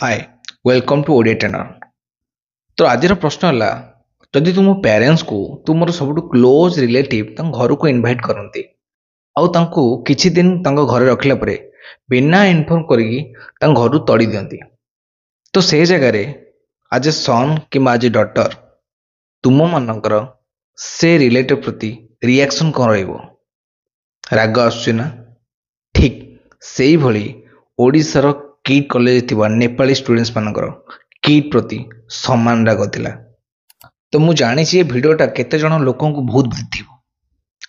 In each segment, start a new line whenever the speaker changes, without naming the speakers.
Hi welcome to Odia trainer. तो आज प्रश्न है जदि तुम पेरेंट्स को तुम सब क्लोज रिलेटिव घर को इनवाइट करती आउ तांको किछि दिन घरे रखला परे बिना इनफॉर्म करी घर तड़ी दियंती तो से जगह आज ए सन कि आज ए डॉटर तुम मानकर से रिलेटिव प्रति रिएक्शन कौन रहिबो? राग आसुछि ना? ठीक सेही भली ओडिशार किट कॉलेज थिबा नेपाली स्टूडेंट्स मानकर किट प्रति समान राग थिला। तो मु जानिछि ए भिडियोटा केते जण लोकंकु बहुत बाधिबो,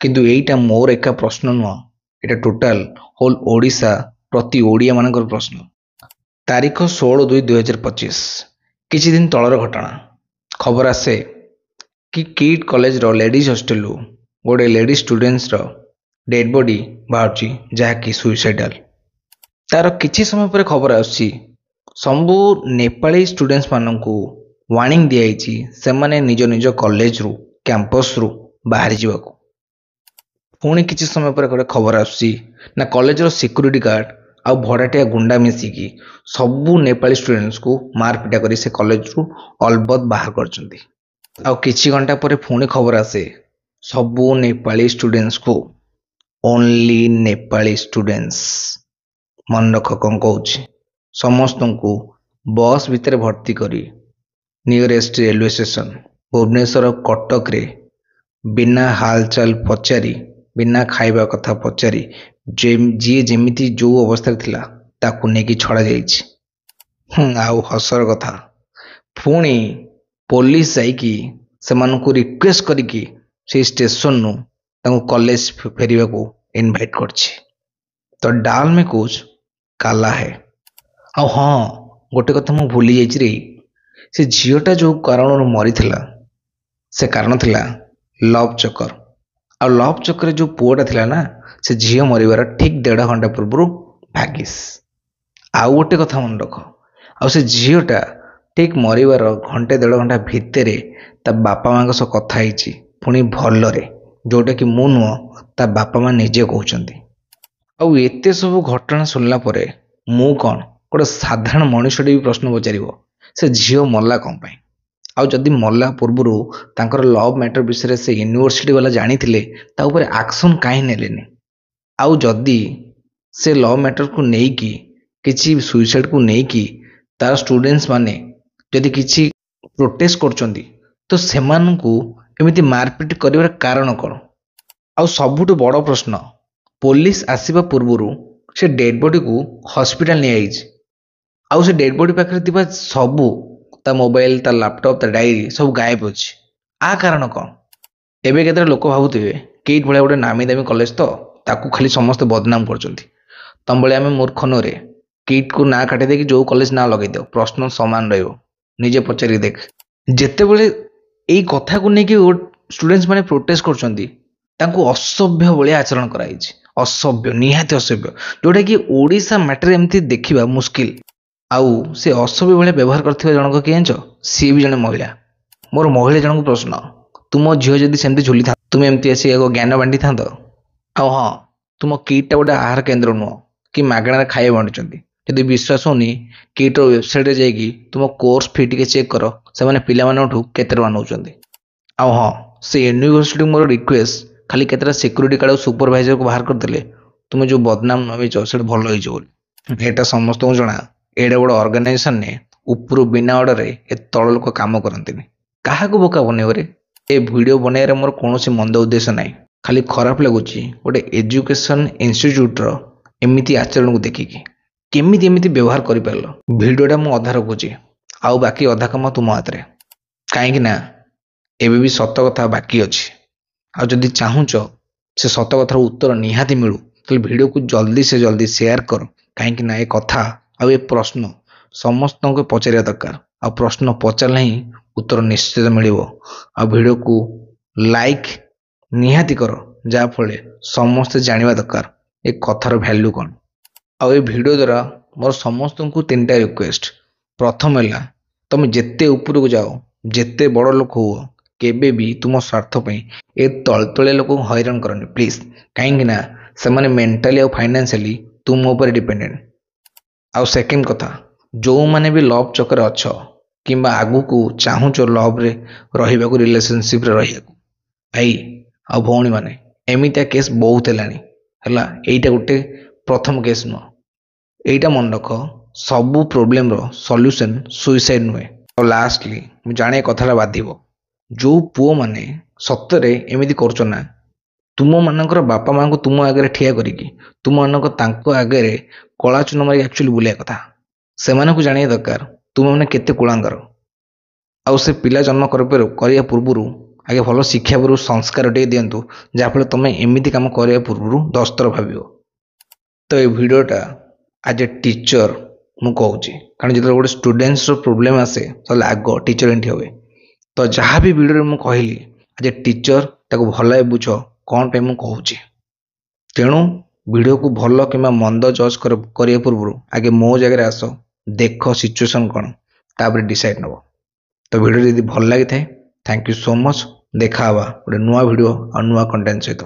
किंतु एइटा मोर एका प्रश्न नुह, एटा टोटल होल ओडिशा प्रति ओडिया मानकर प्रश्न। तारीख 16/2/2025 किछि दिन तळर घटना। खबर आसे कि किट कॉलेज रो लेडीज हॉस्टल गोटे लेडी स्टूडेंट्स रो डेड बॉडी बाहरची जहाँकि सुइसाइडल। तार किछि समय पर खबर आछि सबु नेपाली स्टूडेंट्स माननकु वार्निंग दियाइछि सेमाने निज निज कॉलेज रु कैंपस रु बाहर जीवाको। पुणी किछि समय पर गोटे खबर आछि ना कॉलेज रो सिक्यूरिटी गार्ड आ भड़ाटिया गुंडा मिसिकी सबु नेपाली स्टूडेंट्स को मारपिटा करी से कॉलेज रु अलबत बाहर करछन्ती। आ किछि घंटा पर पुणी खबर आसे सबु नेपाली स्टूडेंट्स को ओनली नेपाली स्टूडेंट्स मन रख कौन कौच समस्त को बस भितर भर्ती करी nearest railway station Bhubaneswar Cuttack रे बिना हालचाल पचारि बिना खाइबा कथा पचारि जी जेमिति जो अवस्था थिला ताकू नेकी छड़ा जाइछि। आउ हसर कथा पुणी पुलिस जाइकी सेमानकु रिक्वेस्ट करिकी से स्टेशन नु तांको कॉलेज फेरिबा को इनवाइट करछि। तो डाल में कुछ काला है। आ हाँ गोटे कथा मु भूली जाइछि रे, से झीलटा जो कारण मरी थिला से कारण थिला लव चक्कर। आ लव चक्कर जो पुआटा थिला ना से झील मरिबार ठीक 1.5 घंटा पूर्व भागिस। आउ गोटे कथा मन रख, आ से झीलटा ठीक मरिबार घंटे 1.5 घंटा भितर ता बापा माँ सह कथा ହେଇछि पुणी भलरे, जोटा कि मु नुह ता बापा माँ निजे कहउछन्ती। आउ एते सब घटना सुनला परे मु कौन गोटे साधारण मनुष्यटे भी प्रश्न पचारिबो से झील मरला कौन पाई। आउ जदि मरला पूर्व तांकर लव मैटर विषय से यूनिवर्सिटी वाला जानी थिले ता ऊपर एक्शन काहे नेलेनी। आउ जदि से लव मैटर को नेकी किछि सुइसाइड को नेकी तार स्टूडेंट्स माने जदि किछि प्रोटेस्ट करछन्ती तो सेमानकु एमिति मारपिट करिवार कारण कोन? आउ सबुठु बड़ प्रश्न पुलिस आसीबा पूर्व से डेड बॉडी को हॉस्पिटल नहीं आइज। आउ से डेड बॉडी पाखरे थिबा सबु ता मोबाइल ता लैपटॉप ता डायरी सब गायब अछि। आ कारण कौन? एबे केते लोक भाबुथिबे किट भलिया गोटे नामी दामी कॉलेज तो ताकू खाली समस्त बदनाम करछन्ती। तम भलिया आमे मूर्ख नरे किट को ना काटे दे कि जो कॉलेज ना लगे दियो प्रश्न समान रहइबो। निजे पचारि देख जेते बेले एई कथा को नेकी स्टूडेंट्स माने प्रोटेस्ट करछन्ती तांको असभ्य भलिया आचरण कराइछि। असभ्य निहाती असभ्य जोटा कि ओडिशा मैटर एमती देखिबा मुश्किल। आउ से असभ्य भलिया व्यवहार करथिबा जनक कि जानछ सी भी जने महिला। मोर महिला जनक प्रश्न तुम झियो जदि सेमती झुली था तुम एमती आसी एगो ज्ञान बांटी था। आउ हाँ तुम किटा गोटे आहार केन्द्र नुह कि मागणार खाଇବା बांटुचंती। यदि विश्वास होनी किट वेबसाइट जाइकी तुम कोर्स फी टिके चेक कर से पिला मानठू केते टका नउचंती। आउ हाँ से यूनिवर्सिटी मोर रिक्वेस्ट खाली केतरा सिक्यूरिटी गार्ड सुपरवाइजर को बाहर करदेले तुम जो बदनाम नबीच से भल होटा समस्त को जना। एडा बड़ ऑर्गेनाइजेशन ने ऊपर बिना ऑर्डर ए तल लोक काम करते क्या बोका बनइबे। ए वीडियो बनइबार मोर कौन मंद उद्देश्य ना, खाली खराब लगुच गोटे एजुकेशन इंस्टीट्यूट रो एमिति आचरण को देखिकी केमिति एमिति व्यवहार कर पारल। वीडियोटा मु अधा रखुची आउ बाकी अधा कम तुम हाथ रे, कहीं ना एबे भी सत कथा बाकी अच्छी। आ जदि चाहूच से सत कथार उत्तर निहाती मिलू तो वीडियो को जल्दी से जल्दी शेयर कर, कहीं ना ए कथा आ ए प्रश्न समस्त को पचारिया दरकार। आ प्रश्न पचारले ही उत्तर निश्चित मिलिबो। आ वीडियो को लाइक निहाती कर जाफल समस्त जानिबा दरकार ए कथार वैल्यू कौन। आ ए वीडियो द्वारा मोर समस्त को 3टा रिक्वेस्ट। प्रथम है तुम जेते ऊपर को जाओ जेते बड़ लोक हो केबे भी तुम स्वार्थ पे ए तलतले लोक हैरान करनी प्लीज, कहीं ना से मेंटाली और फाइनेंशियली तुम ऊपर डिपेंडेंट। आउ सेकेंड कथा ଯେଉଁମାନେ ବି ଲଭ୍ ଚକରେ ଅଛ କିମ୍ବା ଆଗକୁ ଚାହୁଁଛ ଲଭ୍ରେ ରହିବାକୁ, ରିଲେସନସିପ୍ରେ ରହିବାକୁ, ଭାଇ ଆଉ ଭଉଣୀମାନେ, ଏମିତିଆ କେସ୍ ବହୁତ ହେଲାଣି ହେଲା। ଏଇଟା ଗୋଟେ ପ୍ରଥମ କେସ୍ ନୁହଁ। ଏଇଟା ମନେ ରଖ, ସବୁ ପ୍ରୋବ୍ଲେମର ସଲ୍ୟୁସନ୍ ସୁଇସାଇଡ୍ ନୁହେଁ। ଆଉ ଲାଷ୍ଟଲି ମୁଁ ଜାଣେ କଥାଟା ବାଧିବ, ଯେଉଁ ପୁଅମାନେ ସତରେ ଏମିତି କରୁଛ ନା, ତୁମମାନଙ୍କର ବାପା ମାଆଙ୍କୁ ତୁମ ଆଗରେ ଠିଆ କରିକି ତୁମମାନଙ୍କ ତାଙ୍କ ଆଗରେ କଳା ଚୂନ ମାରି ଆକ୍ଚୁଆଲି ବୁଲିବା କଥା। ସେମାନଙ୍କୁ ଜାଣିବା ଦରକାର ତୁମେମାନେ କେତେ କୁଳାଙ୍ଗର। ଆଉ ସେ ପିଲା ଜନ୍ମ କରିବା ପୂର୍ବରୁ ଆଗେ ଭଲ ଶିକ୍ଷା ପୂର୍ବରୁ ସଂସ୍କାର ଟିକେ ଦିଅନ୍ତୁ, ଯାହାଫଳରେ ତୁମେ ଏମିତି କାମ କରିବା ପୂର୍ବରୁ 10 ଥର ଭାବିବ। ତ ଏ ଭିଡ଼ିଓଟା ଆଜ୍ ଏ ଟିଚର ମୁଁ କହୁଛି, କାରଣ ଯେତେବେଳେ ଗୋଟେ ଷ୍ଟୁଡେଣ୍ଟସର ପ୍ରୋବ୍ଲେମ୍ ଆସେ ତାହେଲେ ଆଗ ଟିଚର ଏଠି ହୁଏ। ତ ଯାହା ବି ଭିଡ଼ିଓରେ ମୁଁ କହିଲି ଆଜ୍ ଏ ଟିଚର ତାକୁ ଭଲ ଭାବେ ବୁଝ କ'ଣ ପାଇଁ ମୁଁ କହୁଛି। ତେଣୁ ଭିଡ଼ିଓକୁ ଭଲ କିମ୍ବା ମନ୍ଦ ଜଜ୍ କରିବା ପୂର୍ବରୁ ଆଗେ ମୋ ଜାଗାରେ ଆସ, ଦେଖ ସିଚୁଏସନ୍ କ'ଣ, ତାପରେ ଡିସାଇଡ୍ ନେବ। ତ ଭିଡ଼ିଓ ଯଦି ଭଲ ଲାଗିଥାଏ, ଥ୍ୟାଙ୍କ ୟୁ ସୋ ମଚ୍। ଦେଖା ହେବା ଗୋଟେ ନୂଆ ଭିଡ଼ିଓ ଆଉ ନୂଆ କଣ୍ଟେଣ୍ଟ ସହିତ।